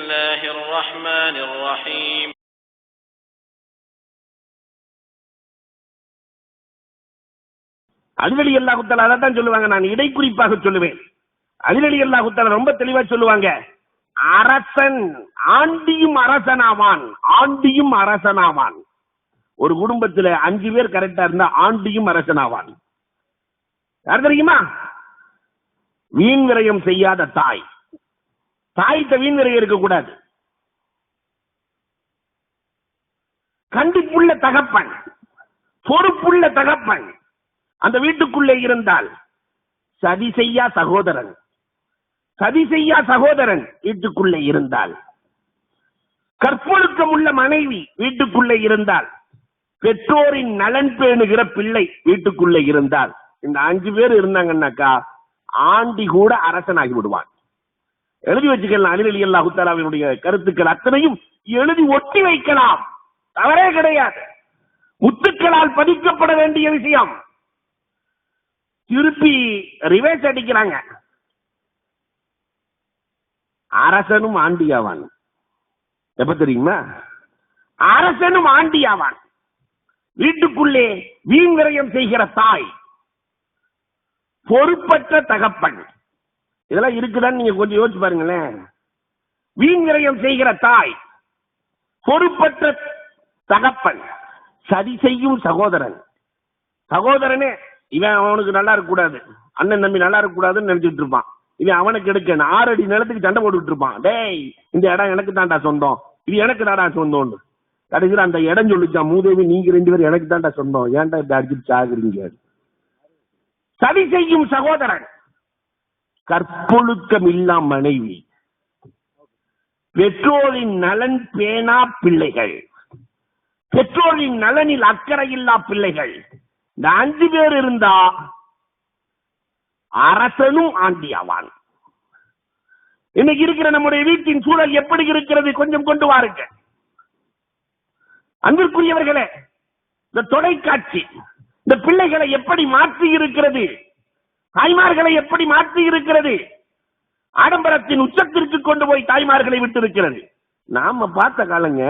الله الرحمن الرحيم. அலி ரலியல்லாஹு தஆலா அதான் சொல்லுவாங்க, நான் இடைக்குறிப்பாக சொல்லுவேன். அலி ரலியல்லாஹு தஆலா ரொம்ப தெளிவா சொல்லுவாங்க, அரசன் ஆண்டியும் அரசனாவான், ஆண்டியும் அரசனாவான். ஒரு குடும்பத்தில் 5 பேர் கரெக்டா இருந்தா ஆண்டியும் அரசனாவான். யார் தெரியுமா? வீண் விரயம் செய்யாத தாய். தாய்கிட்ட வீண் விரயம் இருக்கக்கூடாது. கண்டிப்புள்ள தகப்பன், பொறுப்புள்ள தகப்பன் அந்த வீட்டுக்குள்ளே இருந்தால், சதி செய்யா சகோதரன், சதி செய்யா சகோதரன் வீட்டுக்குள்ளே இருந்தால், கற்பொழுக்கம் உள்ள மனைவி வீட்டுக்குள்ளே இருந்தால், பெற்றோரின் நலன் பேணுகிற பிள்ளை வீட்டுக்குள்ளே இருந்தால், இந்த 5 பேர் இருந்தாங்கன்னாக்கா ஆண்டி கூட அரசனாகி விடுவான். எழுதி வச்சுக்கலாம். அலி ரலியல்லாஹு தஆலாவினுடைய கருத்துக்கள் அத்தனையும் எழுதி ஒட்டி வைக்கலாம், தவறே கிடையாது. முத்துக்களால் பதிக்கப்பட வேண்டிய விஷயம். திருப்பி ரிவேஸ் அடிக்கிறாங்க. அரசனும் ஆண்டியாவான். எப்ப தெரியுமா? அரசனும் ஆண்டியாவான். வீட்டுக்குள்ளே வீண் விரயம் செய்கிற தாய், பொறுப்பற்ற தகப்பன், இதெல்லாம் இருக்குதான்னு நீங்க கொஞ்சம் யோசிச்சு பாருங்களேன். வீண் விரயம் செய்கிற தாய், பொறுப்பற்ற தகப்பன், சதி செய்யும் சகோதரன். சகோதரனே இவன் அவனுக்கு நல்லா இருக்க கூடாது, அண்ணன் தம்பி நல்லா இருக்க கூடாதுன்னு நினைச்சிட்டு இருப்பான். இவன் அவனுக்கு எடுக்க 6 அடி நிலத்துக்கு சண்டை போட்டுட்டு இருப்பான். டேய், இந்த இடம் எனக்கு தாண்டா சொந்தம், இது எனக்கு தாண்டா சொந்தம். கடைசியில் அந்த இடம் சொல்லிச்சான், மூதேவி நீங்க 2 பேரும் எனக்கு தாண்டா சொந்தம், ஏன்டா இப்படி அடிச்சுட்டு சாகுறீங்க. சதி செய்யும் சகோதரன், கற்பொழுக்கம் இல்லா மனைவி, பெற்றோரின் நலன் பேணா பிள்ளைகள், பெற்றோரின் நலனில் அக்கறை இல்லா பிள்ளைகள். இந்த 5 பேர் இருந்தா அரசனும் ஆண்டியாவான். இன்னைக்கு இருக்கிற நம்முடைய வீட்டின் சூழல் எப்படி இருக்கிறது கொஞ்சம் கொண்டு வாருங்க. அன்பிற்குரியவர்களே, இந்த தொலைக்காட்சி இந்த பிள்ளைகளை எப்படி மாற்றி இருக்கிறது, தாய்மார்களை எப்படி மாற்றி இருக்கிறது, ஆடம்பரத்தின் உச்சத்திற்கு கொண்டு போய் தாய்மார்களை விட்டு இருக்கிறது. நாம பார்த்த காலங்க,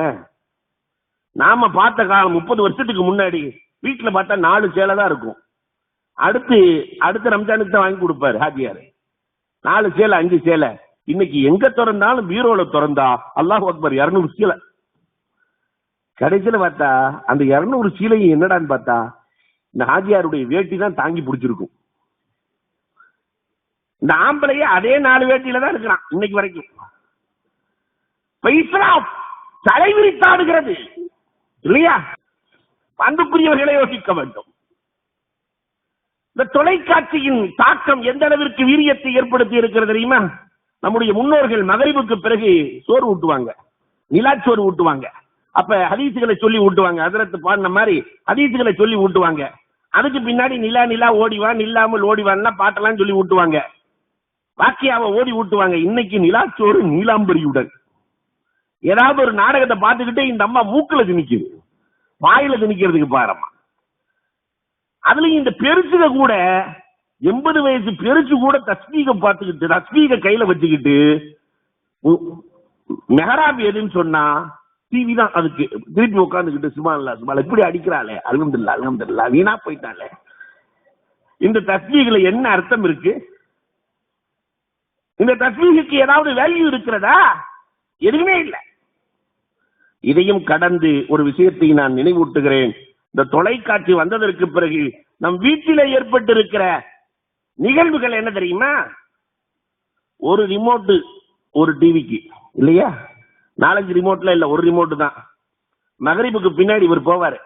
நாம பார்த்த காலம் 30 வருஷத்துக்கு முன்னாடி வீட்டுல பார்த்தா 4 சேலை தான் இருக்கும். அடுத்த ரம்ஜானுக்கு தான் வாங்கி கொடுப்பாரு ஹாஜியாரு. 4 சேலை 5 சேலை. இன்னைக்கு எங்க திறந்தாலும் பீரோல திறந்தா அல்லாஹ் அக்பர் 200 சீலை. கடைசியில பார்த்தா அந்த 200 சீலையும் என்னடான்னு பார்த்தா இந்த ஹாஜியாருடைய வேட்டி தான் தாங்கி பிடிச்சிருக்கும். இந்த ஆம்பளையே அதே 4 வேட்டியில தான் இருக்கிறான் இன்னைக்கு வரைக்கும். இஸ்லாம் தலைவிரித்தாடுகிறது இல்லையா? அன்புக்குரியவர்களை யோசிக்க வேண்டும். இந்த தொலைக்காட்சியின் தாக்கம் எந்த அளவிற்கு வீரியத்தை ஏற்படுத்தி இருக்கிறது தெரியுமா? நம்முடைய முன்னோர்கள் மகரிபுக்கு பிறகு சோறு ஊட்டுவாங்க, நிலாச்சோறு ஊட்டுவாங்க. அப்ப ஹதீசுகளை சொல்லி ஊட்டுவாங்க. ஹஜ்ரத் பாடின மாதிரி ஹதீசுகளை சொல்லி ஊட்டுவாங்க. அதுக்கு பின்னாடி நிலா நிலா ஓடிவான், இல்லாமல் ஓடிவான்னா பாட்டெல்லாம் சொல்லி ஊட்டுவாங்க, வாக்கியாவை ஓடி ஊட்டுவாங்க. இன்னைக்கு நிலாச்சோறு நீலாம்பரியுடன் ஏதாவது ஒரு நாடகத்தை பார்த்துக்கிட்டே இந்த அம்மா மூக்குல திணிக்குது, வாயில திணிக்கிறதுக்கு பாரமா. அதுலயும் இந்த பெருசுக கூட 80 வயசு பெருசு கூட தஸ்பீக பார்த்துக்கிட்டு, தஸ்பீக கையில வச்சுக்கிட்டு, மெஹராப் எதுன்னு சொன்னா டிவி தான் அதுக்கு திருப்பி உட்காந்துக்கிட்டு சுப்ஹானல்லாஹ் சுப்ஹானல்லாஹ் இப்படி அடிக்கிறாளே, அல்ஹம்துலில்லாஹ் அல்ஹம்துலில்லாஹ், வீணா போயிட்டாலே. இந்த தஸ்பீஹ்ல என்ன அர்த்தம் இருக்கு? இந்த தஸ்பீஹுக்கு ஏதாவது வேல்யூ இருக்கிறதா? எதுவுமே இல்லை. இதையும் கடந்து ஒரு விஷயத்தை நான் நினைவூட்டுகிறேன். இந்த தொலைக்காட்சி வந்ததற்கு பிறகு நம் வீட்டில ஏற்பட்டு இருக்கிற நிகழ்வுகள் என்ன தெரியுமா? ஒரு ரிமோட்டு ஒரு டிவிக்கு இல்லையா, 4-5 ரிமோட்ல இல்ல, ஒரு ரிமோட்டு தான். மகரிபுக்கு பின்னாடி இவர் போவாரு,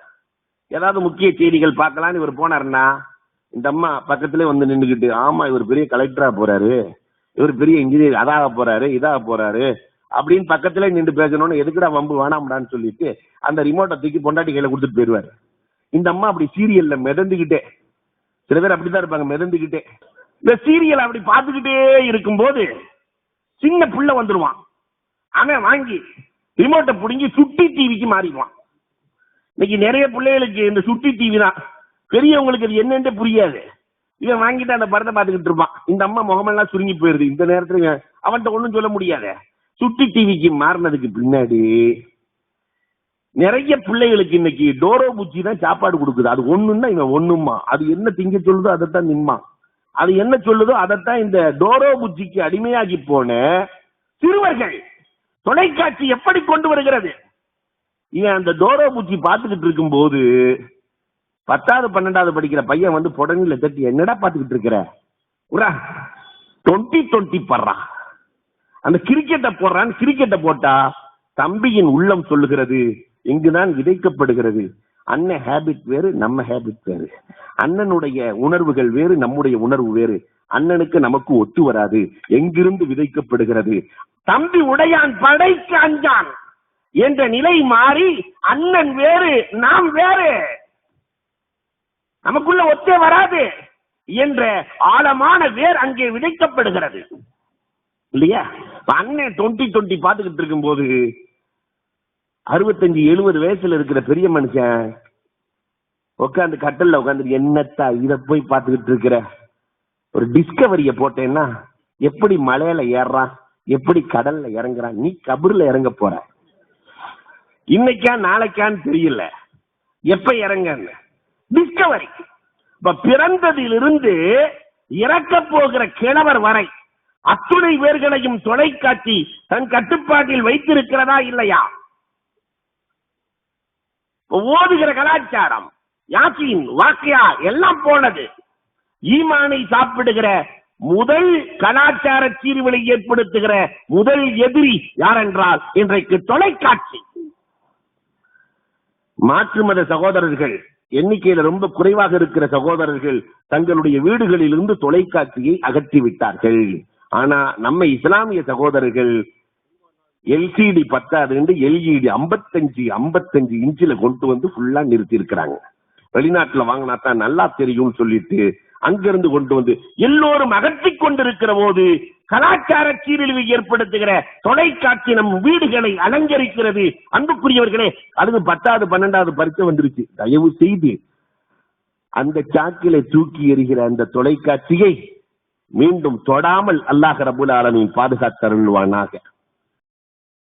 ஏதாவது முக்கிய செய்திகள் பார்க்கலான்னு இவர் போனாருன்னா இந்த அம்மா பக்கத்திலே வந்து நின்றுக்கிட்டு, ஆமா இவர் பெரிய கலெக்டரா போறாரு, இவர் பெரிய இன்ஜினியர் அதாக போறாரு இதாக போறாரு அப்படின்னு பக்கத்திலே நின்று பேசணும்னு, எதுக்குடா வம்பு வேணாம்டான்னு சொல்லிட்டு அந்த ரிமோட்டை தூக்கி பொண்டாட்டி கையில கொடுத்துட்டு போயிடுவாரு. இந்த அம்மா அப்படி சீரியல்ல மிதந்துகிட்டே, சில பேர் அப்படித்தான் இருப்பாங்க மிதந்துகிட்டே, இந்த சீரியல் அப்படி பார்த்துக்கிட்டே இருக்கும்போது சின்ன புள்ள வந்துடுவான். அவன் வாங்கி ரிமோட்டை பிடிங்கி சுட்டி டிவிக்கு மாறிடுவான். இன்னைக்கு நிறைய பிள்ளைகளுக்கு இந்த சுட்டி டிவி தான், பெரியவங்களுக்கு அது என்னன்னு புரியாது. இவன் வாங்கிட்டு அந்த படத்தை பார்த்துக்கிட்டு இருப்பான். இந்த அம்மா முகமெல்லாம் சுருங்கி போயிருது. இந்த நேரத்துல அவன்கிட்ட ஒன்றும் சொல்ல முடியாது. சுட்டி டிவிக்கு மாறினதுக்கு பின்னாடி நிறைய பிள்ளைகளுக்கு இன்னைக்கு டோரோ பூச்சி தான் சாப்பாடு கொடுக்குது. அது ஒண்ணுன்னா இவன் ஒண்ணுமா, அது என்ன திங்க சொல்லுதோ அதைத்தான் நிம்மா, அது என்ன சொல்லுதோ அதைத்தான். இந்த டோரோ பூச்சிக்கு அடிமையாகி போன சிறுவர்கள் தொலைக்காட்சி எப்படி கொண்டு வருகிறது? இவன் அந்த டோரோ பூச்சி பார்த்துக்கிட்டு இருக்கும் போது 10வது 12வது படிக்கிற பையன் வந்து புடனில தட்டி, என்னடா பார்த்துக்கிட்டு இருக்கிற, 2020 படுறான், அந்த கிரிக்கெட்டை போடுறான். கிரிக்கெட்டை போட்டா தம்பியின் உள்ளம் சொல்லுகிறது, இங்குதான் விதைக்கப்படுகிறது. அண்ணன் ஹேபிட் வேறு, நம்ம ஹேபிட் வேறு. அண்ணனுடைய உணர்வுகள் வேறு, நம்முடைய உணர்வு வேறு. அண்ணனுக்கு நமக்கு ஒத்து வராது. எங்கிருந்து விதைக்கப்படுகிறது? தம்பி உடையான் படைக்கு அஞ்சான் என்ற நிலை மாறி அண்ணன் வேறு, நாம் வேறு, நமக்குள்ள ஒத்தே வராது என்ற ஆழமான வேர் அங்கே விதைக்கப்படுகிறது இல்லையா? அண்ணன் 2020 பார்த்துக்கிட்டு இருக்கும் போது 65-70 வயசுல இருக்கிற பெரிய மனுஷன் உட்காந்து கட்டல்ல உட்காந்து, என்னத்தா இத போய் பார்த்துக்கிட்டு இருக்கிற, ஒரு டிஸ்கவரிய போட்டேன்னா எப்படி மலையில ஏறான், எப்படி கடல்ல இறங்குறான், நீ கபர்ல இறங்க போற, இன்னைக்கா நாளைக்கான்னு தெரியல, எப்ப இறங்க டிஸ்கவரி. இப்ப பிறந்ததிலிருந்து இறக்க போகிற கிழவர் வரை அத்துணை பேர்களையும் தொலைக்காட்சி தன் கட்டுப்பாட்டில் வைத்திருக்கிறதா இல்லையா? ஓதுகிற கலாச்சாரம், யாசின், வாக்கியா எல்லாம் போனது. ஈமானை சாப்பிடுகிற முதல் கலாச்சார சீர்வினை ஏற்படுத்துகிற முதல் எதிரி யார் என்றால் இன்றைக்கு தொலைக்காட்சி. மாற்று மத சகோதரர்கள் எண்ணிக்கையில் ரொம்ப குறைவாக இருக்கிற சகோதரர்கள் தங்களுடைய வீடுகளில் இருந்து தொலைக்காட்சியை அகற்றிவிட்டார்கள். ஆனா நம்ம இஸ்லாமிய சகோதரர்கள் எல்சிடி 10 எல்இடி 55 இன்ச்சில கொண்டு வந்து ஃபுல்லா நிறுத்தி இருக்கிறாங்க. வெளிநாட்டுல வாங்கினா தான் நல்லா தெரியும் சொல்லிட்டு அங்கிருந்து கொண்டு வந்து எல்லோரும் அகற்றிக் கொண்டிருக்கிற போது கலாச்சார சீரழிவை ஏற்படுத்துகிற தொலைக்காட்சி நம் வீடுகளை அலங்கரிக்கிறது. அன்புக்குரியவர்களே, அதுக்கு 10வது 12வது பரீட்சை வந்துருச்சு. தயவு செய்து அந்த சாக்கிலை தூக்கி எறிகிற அந்த தொலைக்காட்சியை மீண்டும் தொடாமல் அல்லாஹ் ரப்பல் ஆலமீன் பாதுகாத்தருள்வானாக.